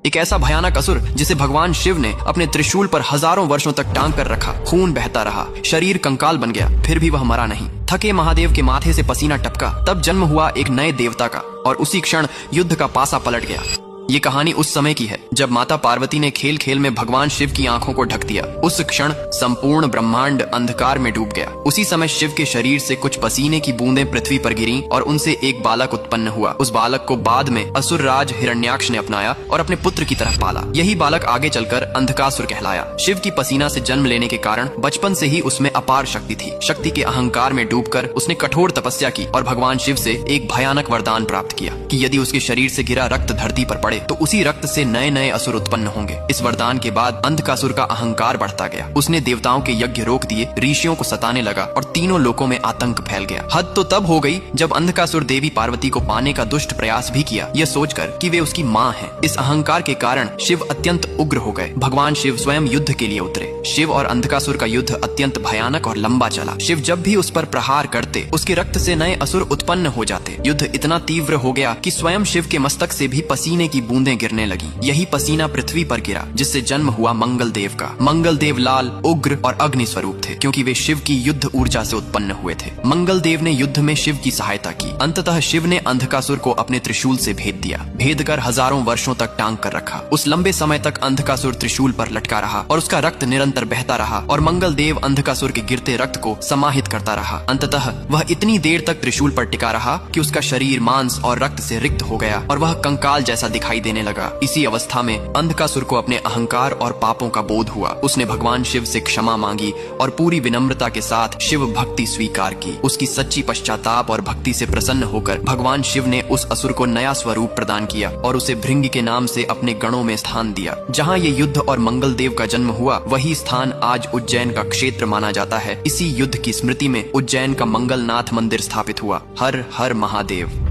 एक ऐसा भयानक असुर जिसे भगवान शिव ने अपने त्रिशूल पर हजारों वर्षों तक टांग कर रखा। खून बहता रहा, शरीर कंकाल बन गया, फिर भी वह मरा नहीं। थके महादेव के माथे से पसीना टपका। तब जन्म हुआ एक नए देवता का और उसी क्षण युद्ध का पासा पलट गया। ये कहानी उस समय की है जब माता पार्वती ने खेल खेल में भगवान शिव की आंखों को ढक दिया। उस क्षण संपूर्ण ब्रह्मांड अंधकार में डूब गया। उसी समय शिव के शरीर से कुछ पसीने की बूंदें पृथ्वी पर गिरी और उनसे एक बालक उत्पन्न हुआ। उस बालक को बाद में असुर राज हिरण्याक्ष ने अपनाया और अपने पुत्र की तरह पाला। यही बालक आगे चलकर अंधकासुर कहलाया। शिव की पसीना से जन्म लेने के कारण बचपन से ही उसमें अपार शक्ति थी। शक्ति के अहंकार में डूबकर उसने कठोर तपस्या की और भगवान शिव से एक भयानक वरदान प्राप्त किया कि यदि उसके शरीर से गिरा रक्त धरती पर पड़े तो उसी रक्त से नए नए असुर उत्पन्न होंगे। इस वरदान के बाद अंधकासुर का अहंकार बढ़ता गया। उसने देवताओं के यज्ञ रोक दिए, ऋषियों को सताने लगा और तीनों लोकों में आतंक फैल गया। हद तो तब हो गई जब अंधकासुर देवी पार्वती को पाने का दुष्ट प्रयास भी किया, यह सोचकर कि वे उसकी माँ हैं। इस अहंकार के कारण शिव अत्यंत उग्र हो गए। भगवान शिव स्वयं युद्ध के लिए उतरे। शिव और अंधकासुर का युद्ध अत्यंत भयानक और लंबा चला। शिव जब भी उस पर प्रहार करते उसके रक्त से नए असुर उत्पन्न हो जाते। युद्ध इतना तीव्र हो गया कि स्वयं शिव के मस्तक से भी पसीने की बूंदें गिरने लगी। यही पसीना पृथ्वी पर गिरा जिससे जन्म हुआ मंगल देव का। मंगल देव लाल, उग्र और अग्नि स्वरूप थे क्योंकि वे शिव की युद्ध ऊर्जा से उत्पन्न हुए थे। मंगल देव ने युद्ध में शिव की सहायता की। अंततः शिव ने अंधकासुर को अपने त्रिशूल से भेद दिया। भेद कर हजारों वर्षों तक टांग कर रखा। उस लंबे समय तक अंधकासुर त्रिशूल पर लटका रहा और उसका रक्त निरंतर बहता रहा और मंगल देव अंधकासुर के गिरते रक्त को समाहित करता रहा। अंततः वह इतनी देर तक त्रिशूल पर टिका रहा कि उसका शरीर मांस और रक्त से रिक्त हो गया और वह कंकाल जैसा दिखाई देने लगा। इसी अवस्था में अंधकासुर को अपने अहंकार और पापों का बोध हुआ। उसने भगवान शिव से क्षमा मांगी और पूरी विनम्रता के साथ शिव भक्ति स्वीकार की। उसकी सच्ची पश्चाताप और भक्ति से प्रसन्न होकर भगवान शिव ने उस असुर को नया स्वरूप प्रदान किया और उसे भृंगी के नाम से अपने गणों में स्थान दिया। जहाँ ये युद्ध और मंगल देव का जन्म हुआ वही स्थान आज उज्जैन का क्षेत्र माना जाता है। इसी युद्ध की स्मृति में उज्जैन का मंगलनाथ मंदिर स्थापित हुआ। हर हर महादेव।